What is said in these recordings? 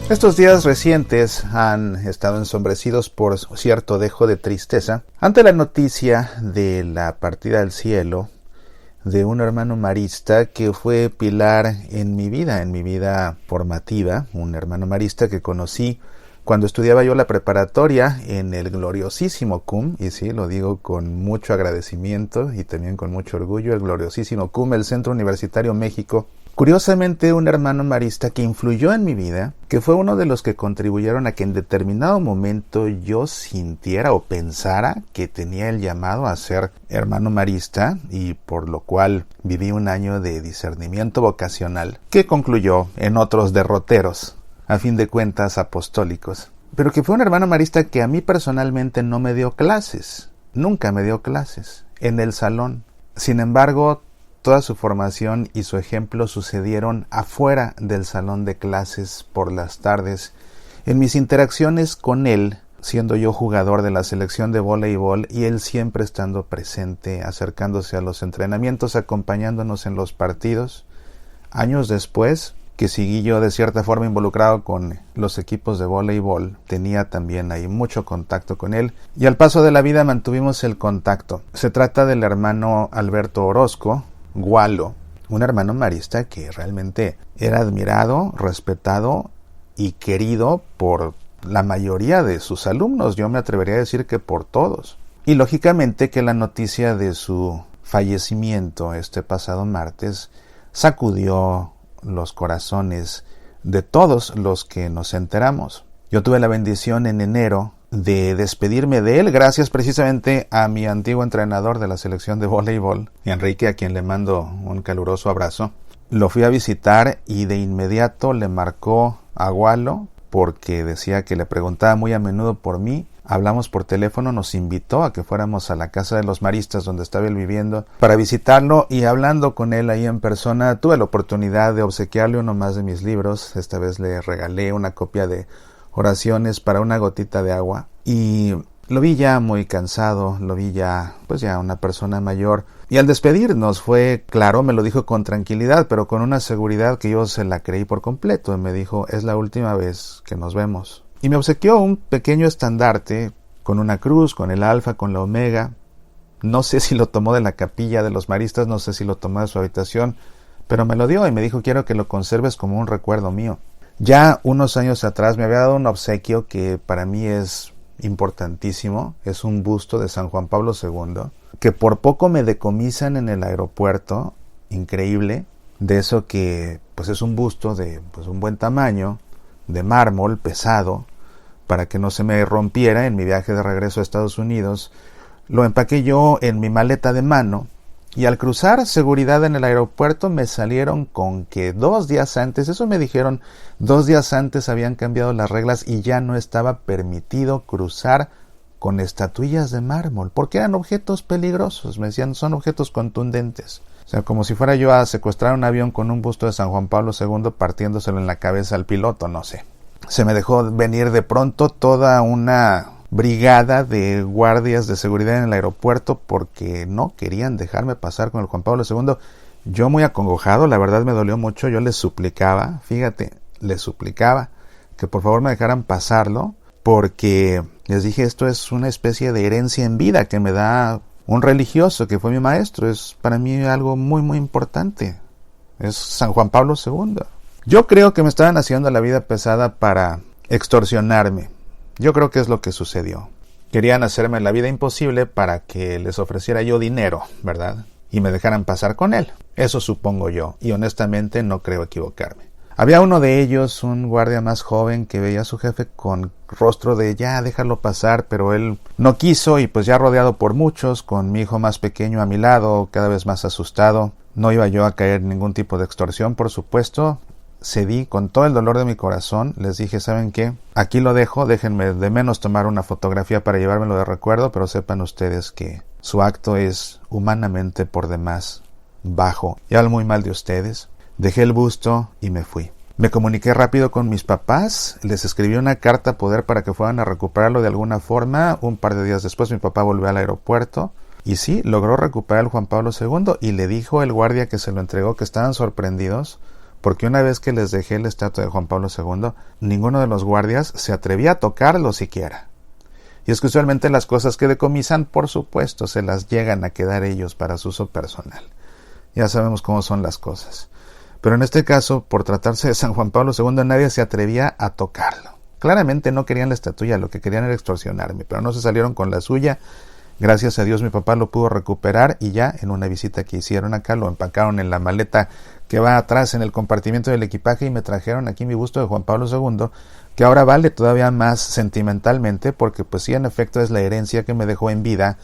Estos días recientes han estado ensombrecidos por cierto dejo de tristeza ante la noticia de la partida al cielo de un hermano marista que fue pilar en mi vida formativa, un hermano marista que conocí cuando estudiaba yo la preparatoria en el gloriosísimo CUM, y sí, lo digo con mucho agradecimiento y también con mucho orgullo, el gloriosísimo CUM, el Centro Universitario México. Curiosamente, un hermano marista que influyó en mi vida, que fue uno de los que contribuyeron a que en determinado momento yo sintiera o pensara que tenía el llamado a ser hermano marista, y por lo cual viví un año de discernimiento vocacional, que concluyó en otros derroteros, a fin de cuentas apostólicos. Pero que fue un hermano marista que a mí personalmente no me dio clases, nunca me dio clases, en el salón. Sin embargo, toda su formación y su ejemplo sucedieron afuera del salón de clases por las tardes, en mis interacciones con él, siendo yo jugador de la selección de voleibol y él siempre estando presente, acercándose a los entrenamientos, acompañándonos en los partidos. Años después, que seguí yo de cierta forma involucrado con los equipos de voleibol, tenía también ahí mucho contacto con él, y al paso de la vida mantuvimos el contacto. Se trata del hermano Alberto Orozco Gualo, un hermano marista que realmente era admirado, respetado y querido por la mayoría de sus alumnos, yo me atrevería a decir que por todos. Y lógicamente que la noticia de su fallecimiento este pasado martes sacudió los corazones de todos los que nos enteramos. Yo tuve la bendición en enero de despedirme de él, gracias precisamente a mi antiguo entrenador de la selección de voleibol, Enrique, a quien le mando un caluroso abrazo. Lo fui a visitar y de inmediato le marcó a Gualo porque decía que le preguntaba muy a menudo por mí. Hablamos por teléfono, nos invitó a que fuéramos a la casa de los maristas donde estaba él viviendo para visitarlo, y hablando con él ahí en persona tuve la oportunidad de obsequiarle uno más de mis libros. Esta vez le regalé una copia de Oraciones para una gotita de agua, y lo vi ya muy cansado, lo vi ya una persona mayor, y al despedirnos fue claro, me lo dijo con tranquilidad, pero con una seguridad que yo se la creí por completo, y me dijo: es la última vez que nos vemos. Y me obsequió un pequeño estandarte con una cruz, con el alfa, con la omega. No sé si lo tomó de la capilla de los maristas, no sé si lo tomó de su habitación, pero me lo dio y me dijo: quiero que lo conserves como un recuerdo mío. Ya unos años atrás me había dado un obsequio que para mí es importantísimo. Es un busto de San Juan Pablo II, que por poco me decomisan en el aeropuerto. Increíble. De eso que es un busto de un buen tamaño, de mármol, pesado, para que no se me rompiera en mi viaje de regreso a Estados Unidos. Lo empaqué yo en mi maleta de mano, y al cruzar seguridad en el aeropuerto me salieron con que 2 días antes, eso me dijeron, 2 días antes habían cambiado las reglas y ya no estaba permitido cruzar con estatuillas de mármol, porque eran objetos peligrosos. Me decían: son objetos contundentes. O sea, como si fuera yo a secuestrar un avión con un busto de San Juan Pablo II partiéndoselo en la cabeza al piloto, no sé. Se me dejó venir de pronto toda una brigada de guardias de seguridad en el aeropuerto porque no querían dejarme pasar con el Juan Pablo II. Yo muy acongojado, la verdad me dolió mucho. Yo les suplicaba, les suplicaba que por favor me dejaran pasarlo, porque les dije: esto es una especie de herencia en vida que me da un religioso que fue mi maestro. Es para mí algo muy muy importante. Es San Juan Pablo II. Yo creo que me estaban haciendo la vida pesada para extorsionarme. Yo creo que es lo que sucedió. Querían hacerme la vida imposible para que les ofreciera yo dinero, ¿verdad? Y me dejaran pasar con él. Eso supongo yo, y honestamente no creo equivocarme. Había uno de ellos, un guardia más joven, que veía a su jefe con rostro de ya déjalo pasar, pero él no quiso, y ya rodeado por muchos, con mi hijo más pequeño a mi lado, cada vez más asustado. No iba yo a caer en ningún tipo de extorsión, por supuesto. Cedí con todo el dolor de mi corazón. Les dije: ¿saben qué? Aquí lo dejo, déjenme de menos tomar una fotografía para llevármelo de recuerdo, pero sepan ustedes que su acto es humanamente por demás bajo. Y hablo muy mal de ustedes. Dejé el busto y me fui. Me comuniqué rápido con mis papás, les escribí una carta a poder para que fueran a recuperarlo de alguna forma. Un par de días después mi papá volvió al aeropuerto y sí, logró recuperar el Juan Pablo II, y le dijo el guardia que se lo entregó que estaban sorprendidos porque una vez que les dejé la estatua de Juan Pablo II, ninguno de los guardias se atrevía a tocarlo siquiera. Y es que usualmente las cosas que decomisan, por supuesto, se las llegan a quedar ellos para su uso personal. Ya sabemos cómo son las cosas. Pero en este caso, por tratarse de San Juan Pablo II, nadie se atrevía a tocarlo. Claramente no querían la estatuilla, lo que querían era extorsionarme, pero no se salieron con la suya. Gracias a Dios mi papá lo pudo recuperar y ya en una visita que hicieron acá lo empacaron en la maleta que va atrás en el compartimiento del equipaje y me trajeron aquí mi busto de Juan Pablo II, que ahora vale todavía más sentimentalmente porque pues sí, en efecto es la herencia que me dejó en vida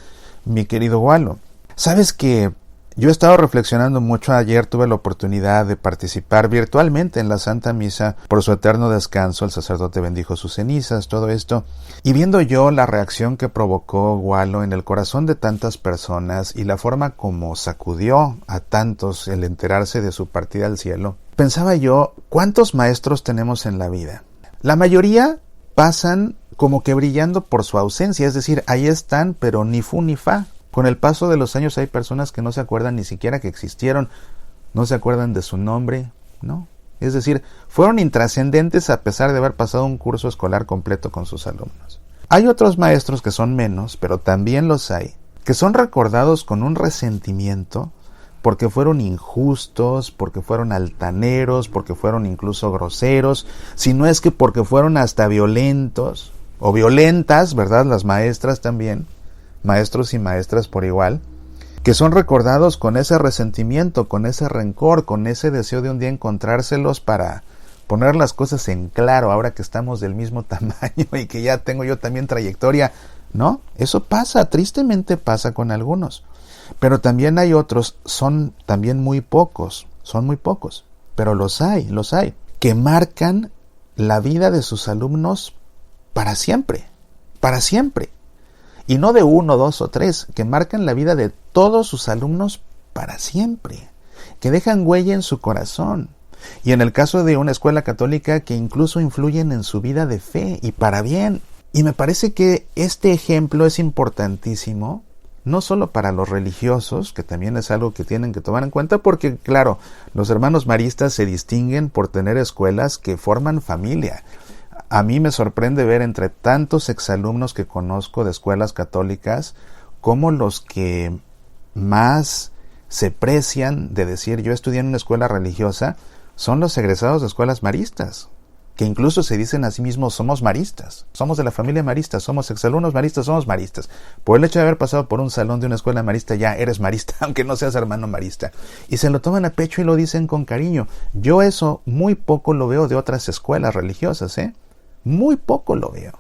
mi querido Walo. ¿Sabes que yo he estado reflexionando mucho? Ayer tuve la oportunidad de participar virtualmente en la Santa Misa por su eterno descanso. El sacerdote bendijo sus cenizas, todo esto. Y viendo yo la reacción que provocó Walo en el corazón de tantas personas y la forma como sacudió a tantos el enterarse de su partida al cielo, pensaba yo, ¿cuántos maestros tenemos en la vida? La mayoría pasan como que brillando por su ausencia, es decir, ahí están, pero ni fu ni fa. Con el paso de los años hay personas que no se acuerdan ni siquiera que existieron, no se acuerdan de su nombre, ¿no? Es decir, fueron intrascendentes a pesar de haber pasado un curso escolar completo con sus alumnos. Hay otros maestros que son menos, pero también los hay, que son recordados con un resentimiento porque fueron injustos, porque fueron altaneros, porque fueron incluso groseros, si no es que porque fueron hasta violentos o violentas, ¿verdad? Las maestras también. Maestros y maestras por igual, que son recordados con ese resentimiento, con ese rencor, con ese deseo de un día encontrárselos para poner las cosas en claro, ahora que estamos del mismo tamaño y que ya tengo yo también trayectoria, ¿no? Eso pasa, tristemente pasa con algunos, pero también hay otros, son también muy pocos, pero los hay, que marcan la vida de sus alumnos para siempre. Y no de 1, 2 o 3, que marcan la vida de todos sus alumnos para siempre, que dejan huella en su corazón. Y en el caso de una escuela católica, que incluso influyen en su vida de fe y para bien. Y me parece que este ejemplo es importantísimo, no solo para los religiosos, que también es algo que tienen que tomar en cuenta, porque claro, los hermanos maristas se distinguen por tener escuelas que forman familia. A mí me sorprende ver entre tantos exalumnos que conozco de escuelas católicas, como los que más se precian de decir yo estudié en una escuela religiosa, son los egresados de escuelas maristas, que incluso se dicen a sí mismos somos maristas, somos de la familia marista, somos exalumnos maristas, somos maristas. Por el hecho de haber pasado por un salón de una escuela marista ya eres marista, aunque no seas hermano marista. Y se lo toman a pecho y lo dicen con cariño. Yo eso muy poco lo veo de otras escuelas religiosas, Muy poco lo veo.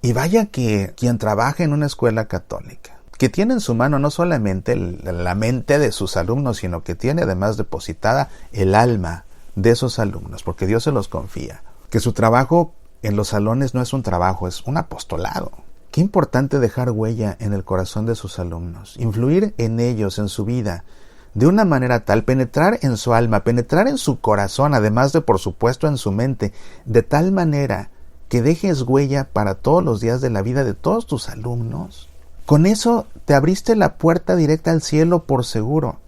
Y vaya que quien trabaja en una escuela católica, que tiene en su mano no solamente la mente de sus alumnos, sino que tiene además depositada el alma de esos alumnos, porque Dios se los confía. Que su trabajo en los salones no es un trabajo, es un apostolado. Qué importante dejar huella en el corazón de sus alumnos, influir en ellos, en su vida, de una manera tal, penetrar en su alma, penetrar en su corazón, además de por supuesto en su mente, de tal manera que dejes huella para todos los días de la vida de todos tus alumnos. Con eso te abriste la puerta directa al cielo por seguro.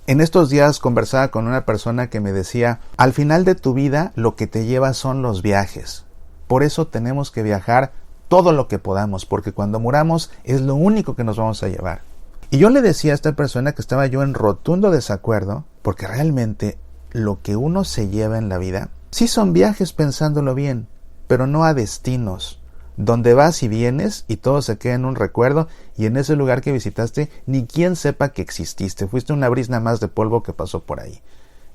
En estos días conversaba con una persona que me decía, al final de tu vida lo que te lleva son los viajes. Por eso tenemos que viajar todo lo que podamos, porque cuando muramos es lo único que nos vamos a llevar. Y yo le decía a esta persona que estaba yo en rotundo desacuerdo, porque realmente lo que uno se lleva en la vida, sí son viajes pensándolo bien, pero no a destinos, donde vas y vienes y todo se queda en un recuerdo y en ese lugar que visitaste ni quien sepa que exististe, fuiste una brizna más de polvo que pasó por ahí.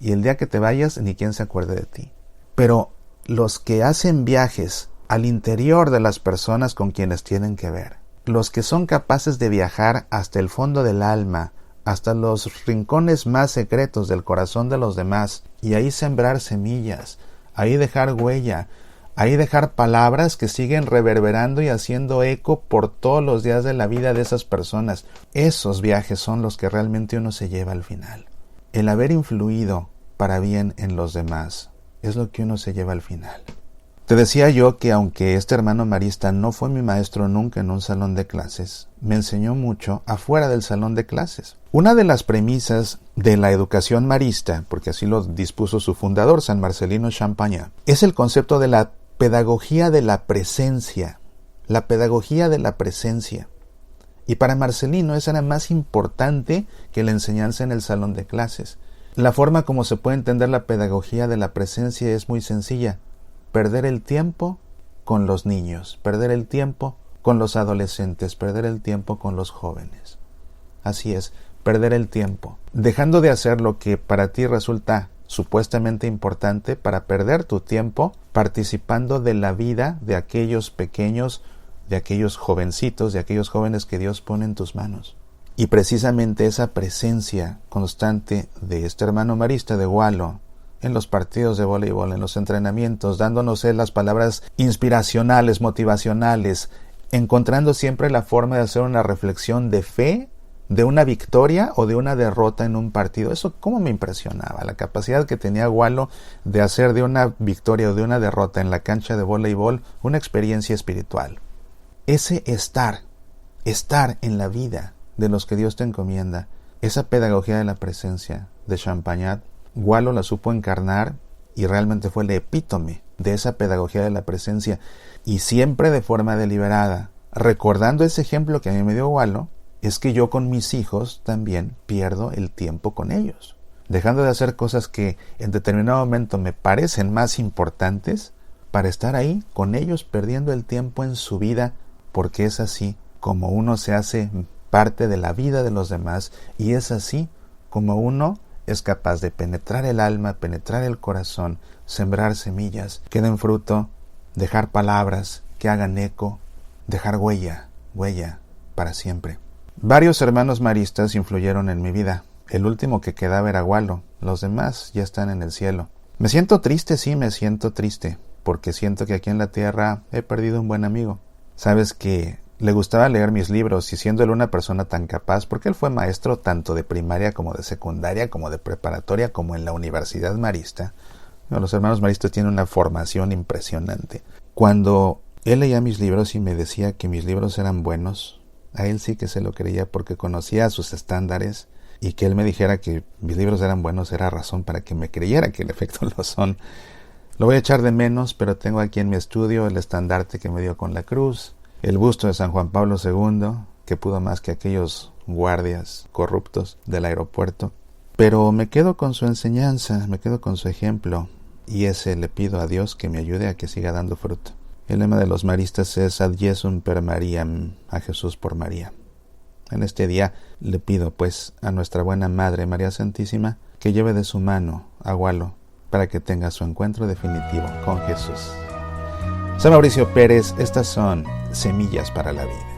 Y el día que te vayas ni quien se acuerde de ti. Pero los que hacen viajes al interior de las personas con quienes tienen que ver, los que son capaces de viajar hasta el fondo del alma, hasta los rincones más secretos del corazón de los demás, y ahí sembrar semillas, ahí dejar huella, ahí dejar palabras que siguen reverberando y haciendo eco por todos los días de la vida de esas personas. Esos viajes son los que realmente uno se lleva al final. El haber influido para bien en los demás es lo que uno se lleva al final. Te decía yo que aunque este hermano marista no fue mi maestro nunca en un salón de clases, me enseñó mucho afuera del salón de clases. Una de las premisas de la educación marista, porque así lo dispuso su fundador, San Marcelino Champagnat, es el concepto de la pedagogía de la presencia. La pedagogía de la presencia. Y para Marcelino esa era más importante que la enseñanza en el salón de clases. La forma como se puede entender la pedagogía de la presencia es muy sencilla. Perder el tiempo con los niños, perder el tiempo con los adolescentes, perder el tiempo con los jóvenes. Así es, perder el tiempo. Dejando de hacer lo que para ti resulta supuestamente importante para perder tu tiempo participando de la vida de aquellos pequeños, de aquellos jovencitos, de aquellos jóvenes que Dios pone en tus manos. Y precisamente esa presencia constante de este hermano marista de Gualo, en los partidos de voleibol, en los entrenamientos, dándonos las palabras inspiracionales, motivacionales, encontrando siempre la forma de hacer una reflexión de fe, de una victoria o de una derrota en un partido. Eso cómo me impresionaba, la capacidad que tenía Gualo de hacer de una victoria o de una derrota en la cancha de voleibol una experiencia espiritual. Ese estar en la vida de los que Dios te encomienda, esa pedagogía de la presencia de Champagnat, Gualo la supo encarnar y realmente fue el epítome de esa pedagogía de la presencia, y siempre de forma deliberada. Recordando ese ejemplo que a mí me dio Gualo, es que yo con mis hijos también pierdo el tiempo con ellos, dejando de hacer cosas que en determinado momento me parecen más importantes para estar ahí con ellos, perdiendo el tiempo en su vida, porque es así como uno se hace parte de la vida de los demás, y es así como uno es capaz de penetrar el alma, penetrar el corazón, sembrar semillas que den fruto, dejar palabras que hagan eco, dejar huella para siempre. Varios hermanos maristas influyeron en mi vida. El último que quedaba era Gualo, los demás ya están en el cielo. Me siento triste, sí, me siento triste, porque siento que aquí en la tierra he perdido un buen amigo. Sabes que le gustaba leer mis libros, y siendo él una persona tan capaz, porque él fue maestro tanto de primaria como de secundaria, como de preparatoria, como en la universidad marista. Los hermanos maristas tienen una formación impresionante. Cuando él leía mis libros y me decía que mis libros eran buenos, a él sí que se lo creía, porque conocía sus estándares, y que él me dijera que mis libros eran buenos era razón para que me creyera que en efecto lo son. Lo voy a echar de menos, pero tengo aquí en mi estudio el estandarte que me dio con la cruz, el busto de San Juan Pablo II, que pudo más que aquellos guardias corruptos del aeropuerto. Pero me quedo con su enseñanza, me quedo con su ejemplo, y ese le pido a Dios que me ayude a que siga dando fruto. El lema de los maristas es Ad Jesum per Mariam, a Jesús por María. En este día le pido pues a nuestra buena Madre María Santísima que lleve de su mano a Gualo para que tenga su encuentro definitivo con Jesús. Soy Mauricio Pérez, estas son Semillas para la Vida.